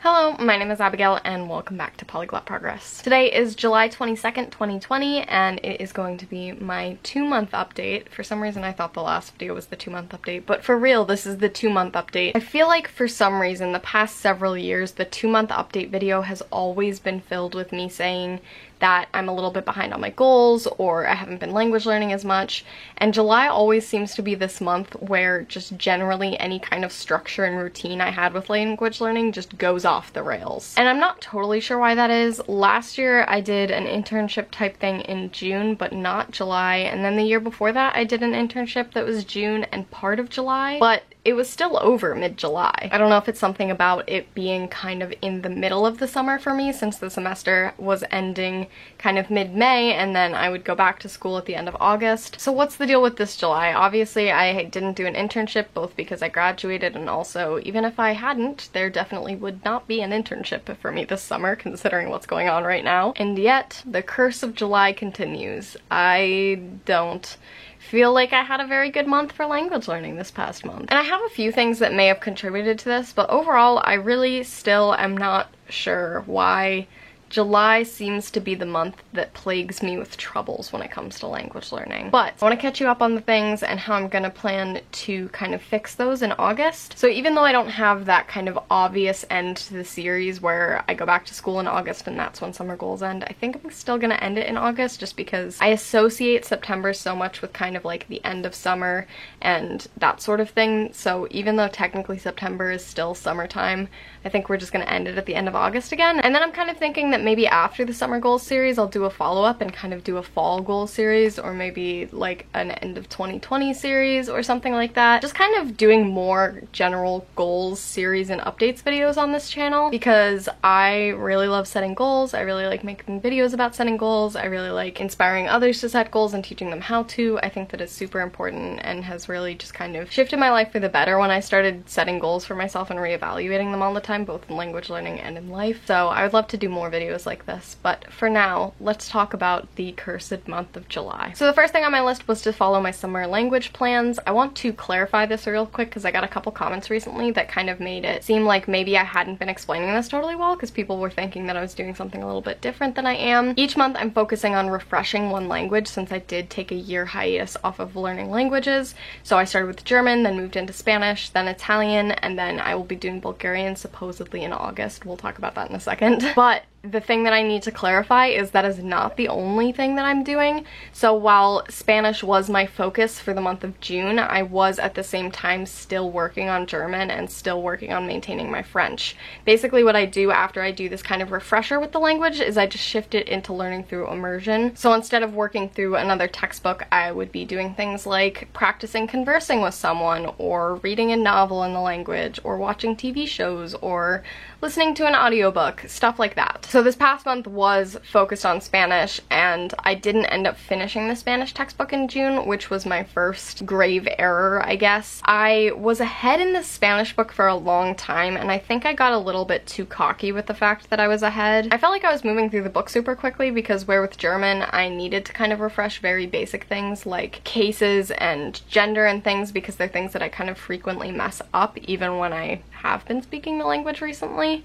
Hello, my name is Abigail and welcome back to Polyglot Progress. Today is July 22nd, 2020 and it is going to be my 2-month update. For some reason I thought the last video was the 2-month update, but for real this is the 2-month update. I feel like for some reason the past several years the 2-month update video has always been filled with me saying that I'm a little bit behind on my goals or I haven't been language learning as much, and July always seems to be this month where just generally any kind of structure and routine I had with language learning just goes off the rails. And I'm not totally sure why that is. Last year I did an internship type thing in June but not July, and then the year before that I did an internship that was June and part of July, but it was still over mid-July. I don't know if it's something about it being kind of in the middle of the summer for me, since the semester was ending kind of mid-May and then I would go back to school at the end of August. So what's the deal with this July? Obviously I didn't do an internship, both because I graduated and also even if I hadn't, there definitely would not be an internship for me this summer considering what's going on right now. And yet the curse of July continues. I don't feel like I had a very good month for language learning this past month. And I have a few things that may have contributed to this, but overall I really still am not sure why July seems to be the month that plagues me with troubles when it comes to language learning. But I want to catch you up on the things and how I'm gonna plan to kind of fix those in August. So even though I don't have that kind of obvious end to the series where I go back to school in August and that's when summer goals end, I think I'm still gonna end it in August just because I associate September so much with kind of like the end of summer and that sort of thing. So even though technically September is still summertime, I think we're just gonna end it at the end of August again. And then I'm kind of thinking that maybe after the summer goals series I'll do a follow-up and kind of do a fall goal series, or maybe like an end of 2020 series or something like that. Just kind of doing more general goals series and updates videos on this channel because I really love setting goals. I really like making videos about setting goals. I really like inspiring others to set goals and teaching them how to. I think that it's super important and has really just kind of shifted my life for the better when I started setting goals for myself and reevaluating them all the time, both in language learning and in life. So I would love to do more videos like this, but for now let's talk about the cursed month of July. So the first thing on my list was to follow my summer language plans. I want to clarify this real quick because I got a couple comments recently that kind of made it seem like maybe I hadn't been explaining this totally well because people were thinking that I was doing something a little bit different than I am. Each month I'm focusing on refreshing one language since I did take a year hiatus off of learning languages. So I started with German, then moved into Spanish, then Italian, and then I will be doing Bulgarian supposedly in August. We'll talk about that in a second. But the thing that I need to clarify is that is not the only thing that I'm doing. So while Spanish was my focus for the month of June, I was at the same time still working on German and still working on maintaining my French. Basically what I do after I do this kind of refresher with the language is I just shift it into learning through immersion. So instead of working through another textbook, I would be doing things like practicing conversing with someone, or reading a novel in the language, or watching TV shows, or listening to an audiobook, stuff like that. So this past month was focused on Spanish, and I didn't end up finishing the Spanish textbook in June, which was my first grave error, I guess. I was ahead in the Spanish book for a long time, and I think I got a little bit too cocky with the fact that I was ahead. I felt like I was moving through the book super quickly because where with German, I needed to kind of refresh very basic things like cases and gender and things because they're things that I kind of frequently mess up even when I have been speaking the language recently.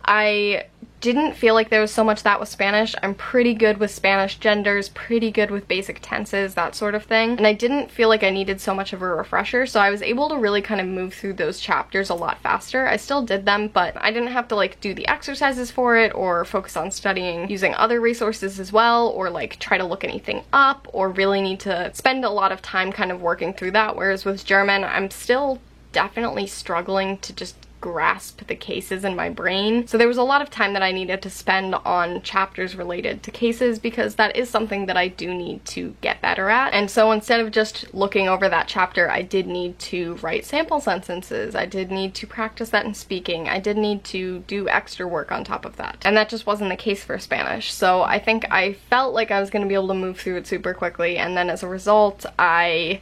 I didn't feel like there was so much that with Spanish. I'm pretty good with Spanish genders, pretty good with basic tenses, that sort of thing. And I didn't feel like I needed so much of a refresher, so I was able to really kind of move through those chapters a lot faster. I still did them, but I didn't have to like do the exercises for it or focus on studying using other resources as well, or like try to look anything up, or really need to spend a lot of time kind of working through that. Whereas with German, I'm still definitely struggling to just grasp the cases in my brain. So there was a lot of time that I needed to spend on chapters related to cases because that is something that I do need to get better at. And so instead of just looking over that chapter, I did need to write sample sentences. I did need to practice that in speaking. I did need to do extra work on top of that. And that just wasn't the case for Spanish. So I think I felt like I was going to be able to move through it super quickly, and then as a result, I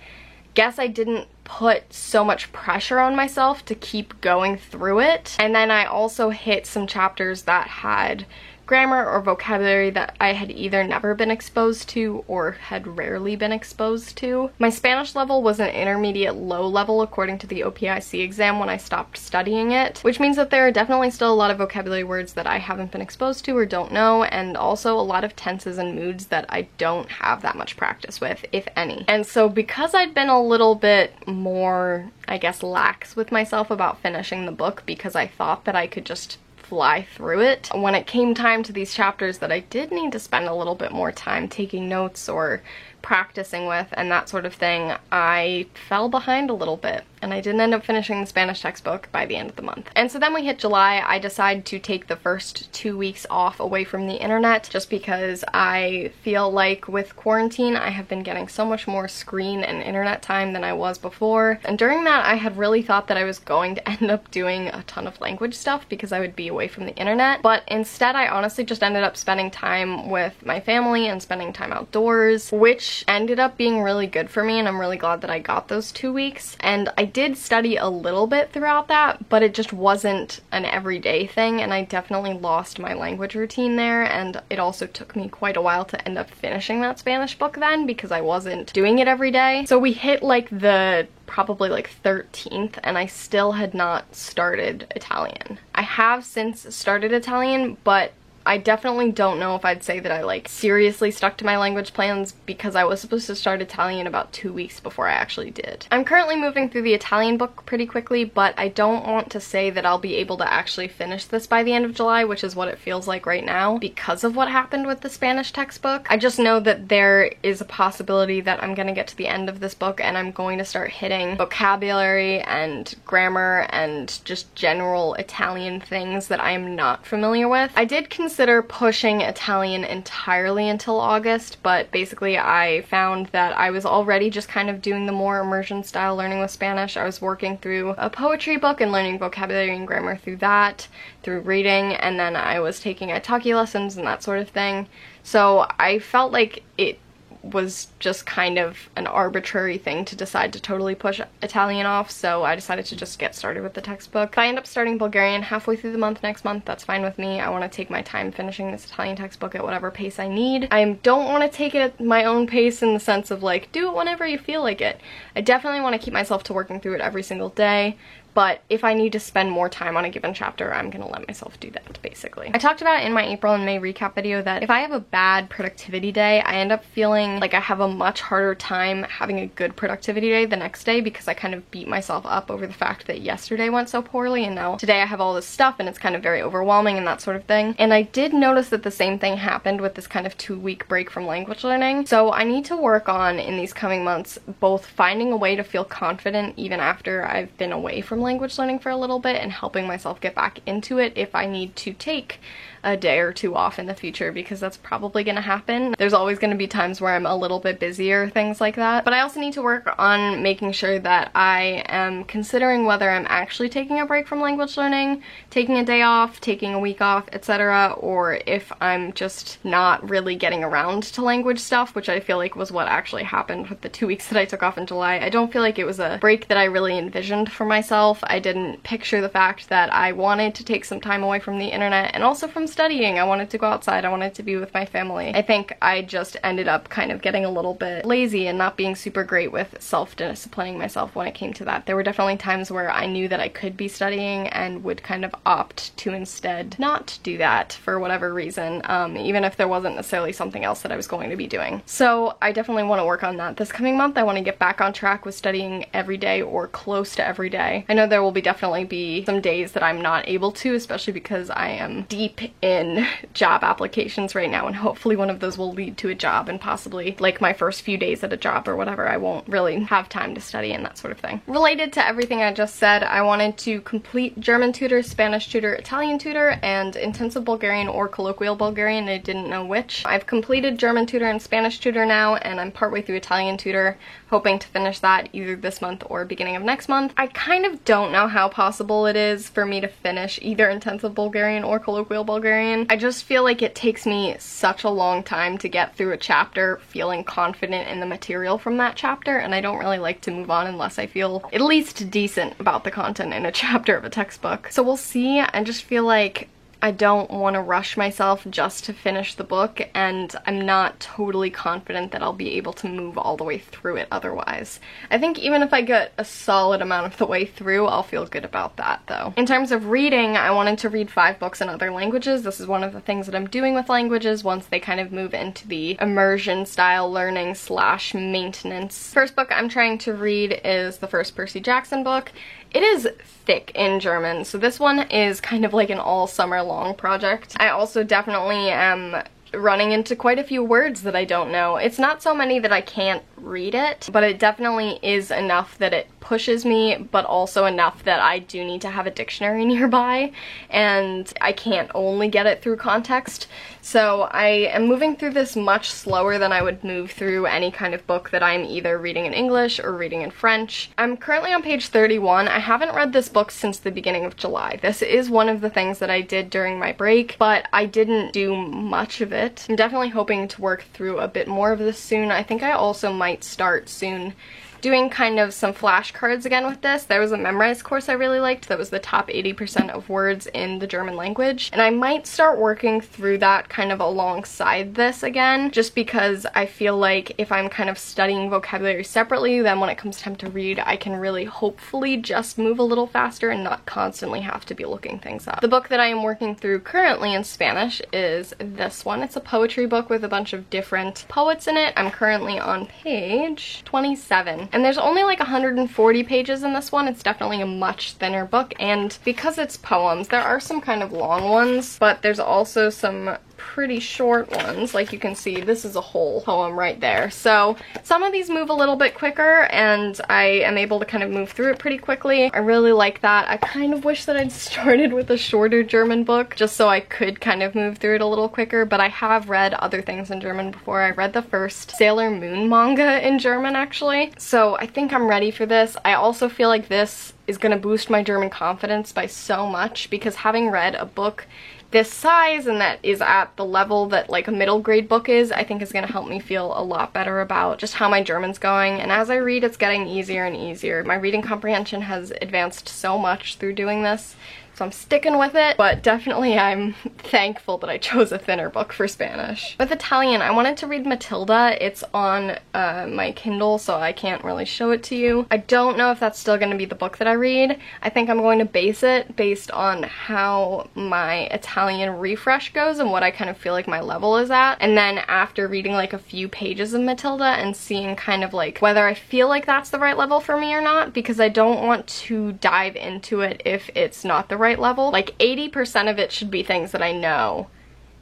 guess I didn't put so much pressure on myself to keep going through it. And then I also hit some chapters that had grammar or vocabulary that I had either never been exposed to or had rarely been exposed to. My Spanish level was an intermediate low level according to the OPIC exam when I stopped studying it, which means that there are definitely still a lot of vocabulary words that I haven't been exposed to or don't know, and also a lot of tenses and moods that I don't have that much practice with, if any. And so because I'd been a little bit more, I guess, lax with myself about finishing the book because I thought that I could just fly through it, when it came time to these chapters that I did need to spend a little bit more time taking notes or practicing with and that sort of thing, I fell behind a little bit and I didn't end up finishing the Spanish textbook by the end of the month. And so then we hit July. I decided to take the first 2 weeks off away from the internet just because I feel like with quarantine I have been getting so much more screen and internet time than I was before. And during that I had really thought that I was going to end up doing a ton of language stuff because I would be away from the internet, but instead I honestly just ended up spending time with my family and spending time outdoors, which ended up being really good for me, and I'm really glad that I got those 2 weeks. And I did study a little bit throughout that, but it just wasn't an everyday thing, and I definitely lost my language routine there, and it also took me quite a while to end up finishing that Spanish book then because I wasn't doing it every day. So we hit like the probably like 13th and I still had not started Italian. I have since started Italian, but I definitely don't know if I'd say that I like seriously stuck to my language plans because I was supposed to start Italian about 2 weeks before I actually did. I'm currently moving through the Italian book pretty quickly, but I don't want to say that I'll be able to actually finish this by the end of July, which is what it feels like right now because of what happened with the Spanish textbook. I just know that there is a possibility that I'm gonna get to the end of this book and I'm going to start hitting vocabulary and grammar and just general Italian things that I am not familiar with. I did consider pushing Italian entirely until August, but basically I found that I was already just kind of doing the more immersion style learning with Spanish. I was working through a poetry book and learning vocabulary and grammar through that, through reading, and then I was taking Italki lessons and that sort of thing. So I felt like it was just kind of an arbitrary thing to decide to totally push Italian off, so I decided to just get started with the textbook. If I end up starting Bulgarian halfway through the month next month, that's fine with me. I want to take my time finishing this Italian textbook at whatever pace I need. I don't want to take it at my own pace in the sense of like, do it whenever you feel like it. I definitely want to keep myself to working through it every single day, but if I need to spend more time on a given chapter, I'm gonna let myself do that, basically. I talked about in my April and May recap video that if I have a bad productivity day, I end up feeling like I have a much harder time having a good productivity day the next day because I kind of beat myself up over the fact that yesterday went so poorly and now today I have all this stuff and it's kind of very overwhelming and that sort of thing. And I did notice that the same thing happened with this kind of 2-week break from language learning. So I need to work on, in these coming months, both finding a way to feel confident even after I've been away from language learning for a little bit and helping myself get back into it if I need to take a day or two off in the future, because that's probably gonna happen. There's always gonna be times where I'm a little bit busier, things like that. But I also need to work on making sure that I am considering whether I'm actually taking a break from language learning, taking a day off, taking a week off, etc., or if I'm just not really getting around to language stuff, which I feel like was what actually happened with the 2 weeks that I took off in July. I don't feel like it was a break that I really envisioned for myself. I didn't picture the fact that I wanted to take some time away from the internet and also from studying. I wanted to go outside. I wanted to be with my family. I think I just ended up kind of getting a little bit lazy and not being super great with self-disciplining myself when it came to that. There were definitely times where I knew that I could be studying and would kind of opt to instead not do that for whatever reason, even if there wasn't necessarily something else that I was going to be doing. So I definitely want to work on that this coming month. I want to get back on track with studying every day or close to every day. I know there will definitely be some days that I'm not able to, especially because I am deep in job applications right now, and hopefully one of those will lead to a job, and possibly like my first few days at a job or whatever, I won't really have time to study and that sort of thing. Related to everything I just said, I wanted to complete German tutor, Spanish tutor, Italian tutor, and intensive Bulgarian or colloquial Bulgarian. I didn't know which. I've completed German tutor and Spanish tutor now, and I'm partway through Italian tutor, hoping to finish that either this month or beginning of next month. I kind of don't don't know how possible it is for me to finish either intensive Bulgarian or colloquial Bulgarian. I just feel like it takes me such a long time to get through a chapter feeling confident in the material from that chapter, and I don't really like to move on unless I feel at least decent about the content in a chapter of a textbook. So we'll see. I just feel like I don't want to rush myself just to finish the book, and I'm not totally confident that I'll be able to move all the way through it otherwise. I think even if I get a solid amount of the way through, I'll feel good about that though. In terms of reading, I wanted to read 5 books in other languages. This is one of the things that I'm doing with languages once they kind of move into the immersion style learning / maintenance. First book I'm trying to read is the first Percy Jackson book. It is thick in German, so this one is kind of like an all summer long project. I also definitely am running into quite a few words that I don't know. It's not so many that I can't read it, but it definitely is enough that it pushes me, but also enough that I do need to have a dictionary nearby, and I can't only get it through context. So I am moving through this much slower than I would move through any kind of book that I'm either reading in English or reading in French. I'm currently on page 31. I haven't read this book since the beginning of July. This is one of the things that I did during my break, but I didn't do much of it. I'm definitely hoping to work through a bit more of this soon. I think I also might start soon doing kind of some flashcards again with this. There was a Memrise course I really liked that was the top 80% of words in the German language, and I might start working through that kind of alongside this again, just because I feel like if I'm kind of studying vocabulary separately, then when it comes time to read, I can really hopefully just move a little faster and not constantly have to be looking things up. The book that I am working through currently in Spanish is this one. It's a poetry book with a bunch of different poets in it. I'm currently on page 27. And there's only like 140 pages in this one. It's definitely a much thinner book, and because it's poems, there are some kind of long ones, but there's also some pretty short ones. Like you can see, this is a whole poem right there. So some of these move a little bit quicker, and I am able to kind of move through it pretty quickly. I really like that. I kind of wish that I'd started with a shorter German book just so I could kind of move through it a little quicker, but I have read other things in German before. I read the first Sailor Moon manga in German actually, so I think I'm ready for this. I also feel like this is gonna boost my German confidence by so much, because having read a book this size and that is at the level that like a middle grade book is, I think is going to help me feel a lot better about just how my German's going. And as I read, it's getting easier and easier. My reading comprehension has advanced so much through doing this, so I'm sticking with it, but definitely I'm thankful that I chose a thinner book for Spanish. With Italian, I wanted to read Matilda. It's on my Kindle, so I can't really show it to you. I don't know if that's still going to be the book that I read. I think I'm going to base it based on how my Italian refresh goes and what I kind of feel like my level is at. And then after reading like a few pages of Matilda and seeing kind of like whether I feel like that's the right level for me or not, because I don't want to dive into it if it's not the right level. Like 80% of it should be things that I know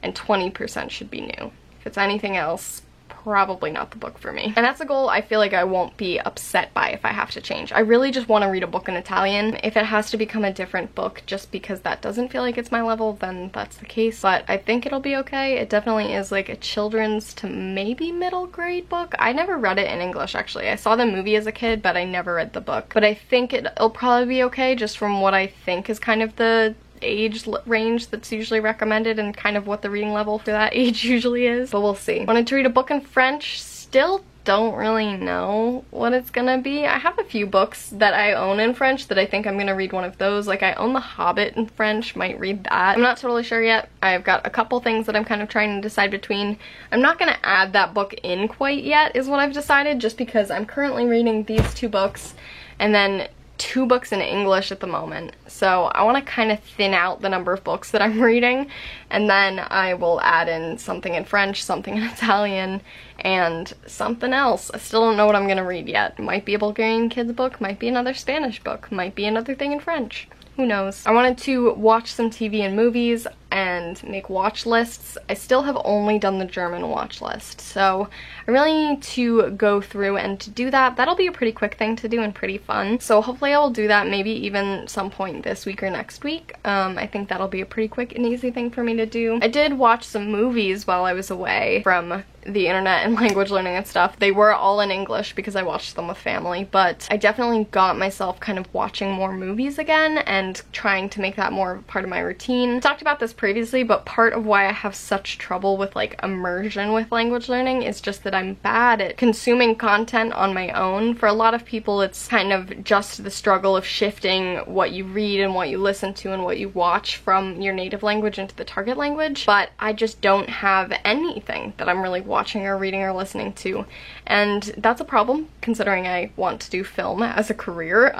and 20% should be new. If it's anything else, probably not the book for me. And that's a goal I feel like I won't be upset by if I have to change. I really just want to read a book in Italian. If it has to become a different book just because that doesn't feel like it's my level, then that's the case. But I think it'll be okay. It definitely is like a children's to maybe middle grade book. I never read it in English actually. I saw the movie as a kid, but I never read the book. But I think it'll probably be okay just from what I think is kind of the age range that's usually recommended and kind of what the reading level for that age usually is, but we'll see. Wanted to read a book in French. Still don't really know what it's gonna be. I have a few books that I own in French that I think I'm gonna read one of those. Like I own The Hobbit in French, might read that. I'm not totally sure yet. I've got a couple things that I'm kind of trying to decide between. I'm not gonna add that book in quite yet is what I've decided, just because I'm currently reading these 2 books and then 2 books in English at the moment, so I want to kind of thin out the number of books that I'm reading, and then I will add in something in French, something in Italian, and something else. I still don't know what I'm going to read yet. Might be a Bulgarian kids book, might be another Spanish book, might be another thing in French. Who knows? I wanted to watch some TV and movies. and make watch lists. I still have only done the German watch list, so I really need to go through and to do that. That'll be a pretty quick thing to do and pretty fun. So hopefully I will do that maybe even some point this week or next week. I think that'll be a pretty quick and easy thing for me to do. I did watch some movies while I was away from the internet and language learning and stuff. They were all in English because I watched them with family, but I definitely got myself kind of watching more movies again and trying to make that more part of my routine. I talked about this previously, but part of why I have such trouble with like immersion with language learning is just that I'm bad at consuming content on my own. For a lot of people, it's kind of just the struggle of shifting what you read and what you listen to and what you watch from your native language into the target language, but I just don't have anything that I'm really watching or reading or listening to, and that's a problem considering I want to do film as a career,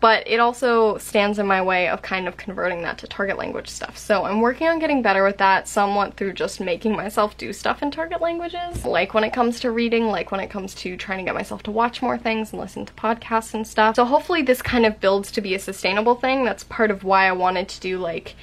but it also stands in my way of kind of converting that to target language stuff. So I'm working on getting better with that somewhat through just making myself do stuff in target languages, like when it comes to reading, like when it comes to trying to get myself to watch more things and listen to podcasts and stuff. So hopefully this kind of builds to be a sustainable thing. That's part of why I wanted to do like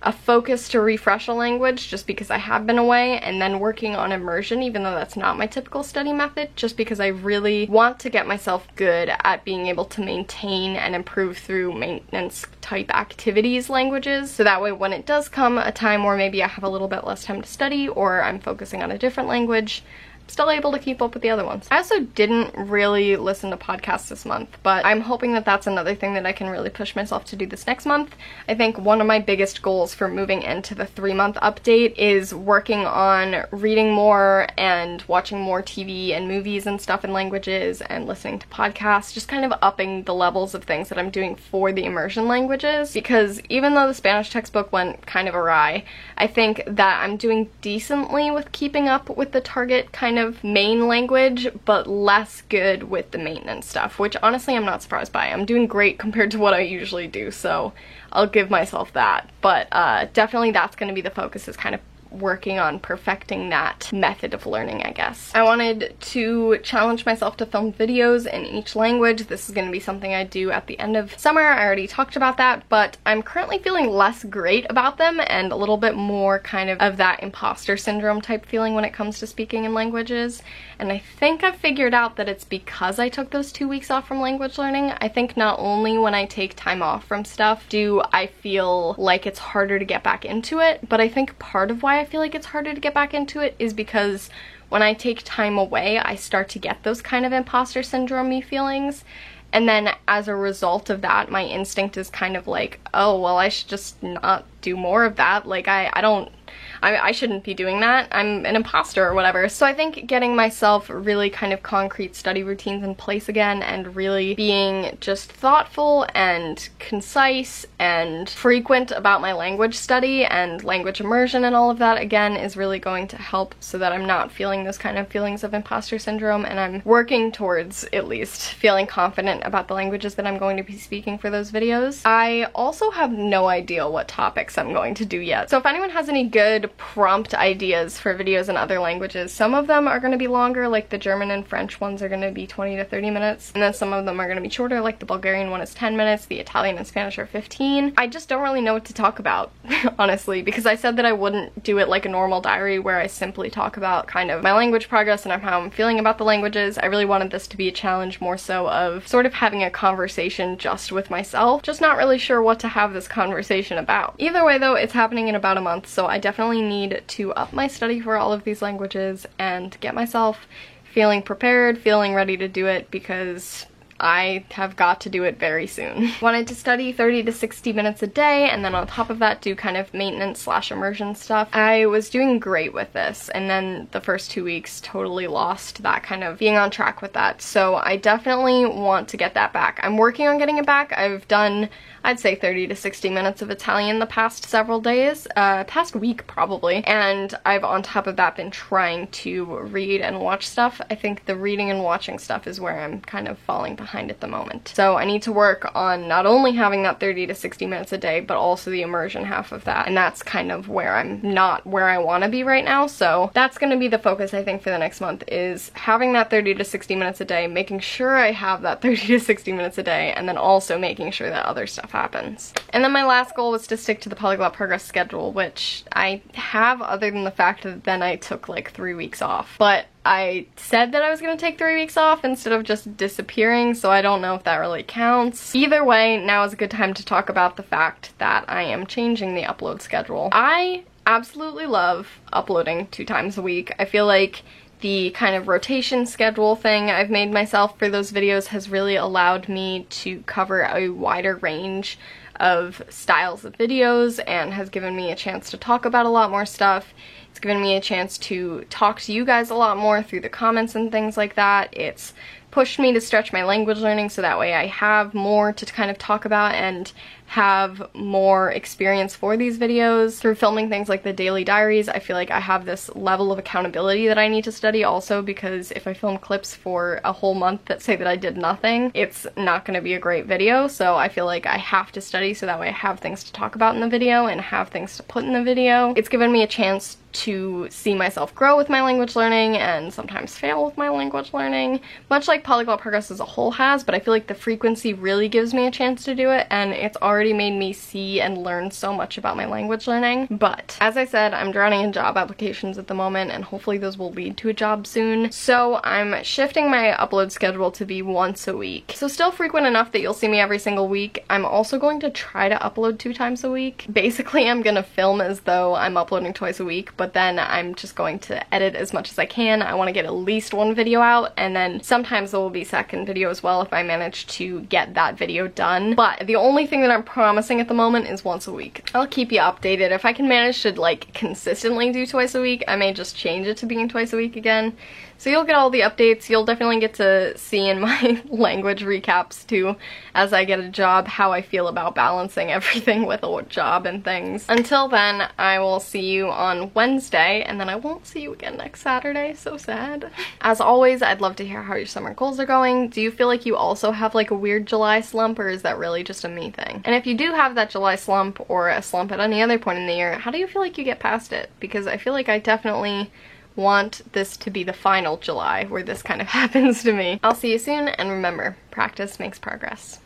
a focus to refresh a language, just because I have been away, and then working on immersion, even though that's not my typical study method, just because I really want to get myself good at being able to maintain and improve through maintenance type activities languages, so that way when it does come a time where maybe I have a little bit less time to study or I'm focusing on a different language, still able to keep up with the other ones. I also didn't really listen to podcasts this month, but I'm hoping that that's another thing that I can really push myself to do this next month. I think one of my biggest goals for moving into the 3-month update is working on reading more and watching more TV and movies and stuff in languages and listening to podcasts, just kind of upping the levels of things that I'm doing for the immersion languages, because even though the Spanish textbook went kind of awry, I think that I'm doing decently with keeping up with the target kind of main language, but less good with the maintenance stuff, which honestly I'm not surprised by. I'm doing great compared to what I usually do, so I'll give myself that. But definitely that's going to be the focus, is kind of working on perfecting that method of learning, I guess. I wanted to challenge myself to film videos in each language. This is going to be something I do at the end of summer. I already talked about that, but I'm currently feeling less great about them and a little bit more kind of that imposter syndrome type feeling when it comes to speaking in languages. And I think I've figured out that it's because I took those 2 weeks off from language learning. I think not only when I take time off from stuff do I feel like it's harder to get back into it, but I think part of why I feel like it's harder to get back into it is because when I take time away, I start to get those kind of imposter syndrome-y feelings. And then as a result of that, my instinct is kind of like, oh, well, I should just not do more of that. Like, I shouldn't be doing that. I'm an imposter or whatever. So I think getting myself really kind of concrete study routines in place again, and really being just thoughtful and concise and frequent about my language study and language immersion and all of that, again, is really going to help so that I'm not feeling those kind of feelings of imposter syndrome, and I'm working towards at least feeling confident about the languages that I'm going to be speaking for those videos. I also have no idea what topics I'm going to do yet. So if anyone has any good prompt ideas for videos in other languages, some of them are going to be longer, like the German and French ones are going to be 20 to 30 minutes, and then some of them are going to be shorter, like the Bulgarian one is 10 minutes, the Italian and Spanish are 15. I just don't really know what to talk about, honestly, because I said that I wouldn't do it like a normal diary where I simply talk about kind of my language progress and how I'm feeling about the languages. I really wanted this to be a challenge more so of sort of having a conversation just with myself, just not really sure what to have this conversation about. Either way though, it's happening in about a month, so I definitely need to up my study for all of these languages and get myself feeling prepared, feeling ready to do it, because I have got to do it very soon. Wanted to study 30 to 60 minutes a day, and then on top of that do kind of maintenance / immersion stuff. I was doing great with this, and then the first 2 weeks totally lost that kind of being on track with that. So I definitely want to get that back. I'm working on getting it back. I've done, I'd say 30 to 60 minutes of Italian the past several days, past week probably, and I've on top of that been trying to read and watch stuff. I think the reading and watching stuff is where I'm kind of falling behind behind at the moment. So I need to work on not only having that 30 to 60 minutes a day, but also the immersion half of that. And that's kind of where I'm not where I want to be right now. So that's going to be the focus, I think, for the next month, is having that 30 to 60 minutes a day, making sure I have that 30 to 60 minutes a day, and then also making sure that other stuff happens. And then my last goal was to stick to the Polyglot Progress schedule, which I have, other than the fact that then I took like 3 weeks off. But I said that I was going to take 3 weeks off instead of just disappearing, so I don't know if that really counts. Either way, now is a good time to talk about the fact that I am changing the upload schedule. I absolutely love uploading 2 times a week. I feel like the kind of rotation schedule thing I've made myself for those videos has really allowed me to cover a wider range of styles of videos and has given me a chance to talk about a lot more stuff. It's given me a chance to talk to you guys a lot more through the comments and things like that. It's pushed me to stretch my language learning so that way I have more to kind of talk about and have more experience for these videos. Through filming things like the daily diaries, I feel like I have this level of accountability that I need to study also, because if I film clips for a whole month that say that I did nothing, it's not going to be a great video. So I feel like I have to study so that way I have things to talk about in the video and have things to put in the video. It's given me a chance to see myself grow with my language learning and sometimes fail with my language learning, much like Polyglot Progress as a whole has, but I feel like the frequency really gives me a chance to do it, and it's already made me see and learn so much about my language learning. But as I said, I'm drowning in job applications at the moment, and hopefully those will lead to a job soon. So I'm shifting my upload schedule to be once a week. So still frequent enough that you'll see me every single week. I'm also going to try to upload 2 times a week. Basically, I'm gonna film as though I'm uploading twice a week, but then I'm just going to edit as much as I can. I want to get at least 1 video out, and then sometimes there will be second video as well if I manage to get that video done. But the only thing that I'm promising at the moment is once a week. I'll keep you updated. If I can manage to like consistently do twice a week, I may just change it to being twice a week again. So you'll get all the updates. You'll definitely get to see in my language recaps too, as I get a job, how I feel about balancing everything with a job and things. Until then, I will see you on Wednesday, and then I won't see you again next Saturday. So sad. As always, I'd love to hear how your summer goals are going. Do you feel like you also have like a weird July slump, or is that really just a me thing? And if you do have that July slump, or a slump at any other point in the year, how do you feel like you get past it? Because I feel like I definitely want this to be the final July where this kind of happens to me. I'll see you soon, and remember, practice makes progress.